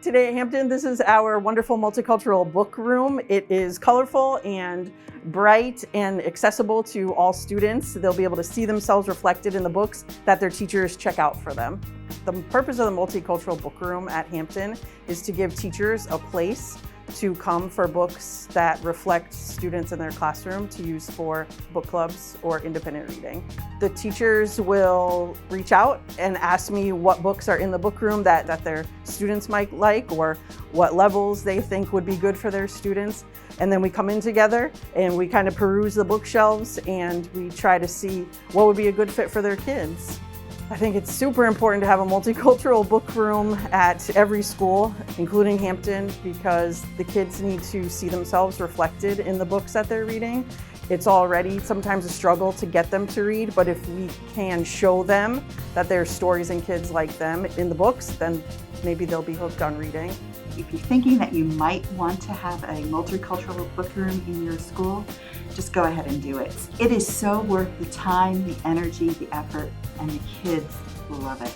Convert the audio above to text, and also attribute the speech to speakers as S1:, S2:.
S1: Today at Hampton, this is our wonderful multicultural book room. It is colorful and bright and accessible to all students. They'll be able to see themselves reflected in the books that their teachers check out for them. The purpose of the multicultural book room at Hampton is to give teachers a place to come for books that reflect students in their classroom to use for book clubs or independent reading. The teachers will reach out and ask me what books are in the book room that their students might like, or what levels they think would be good for their students. And then we come in together and we kind of peruse the bookshelves and we try to see what would be a good fit for their kids. I think it's super important to have a multicultural book room at every school, including Hampton, because the kids need to see themselves reflected in the books that they're reading. It's already sometimes a struggle to get them to read, but if we can show them that there's stories and kids like them in the books, then maybe they'll be hooked on reading.
S2: If you're thinking that you might want to have a multicultural book room in your school, just go ahead and do it. It is so worth the time, the energy, the effort, and the kids love it.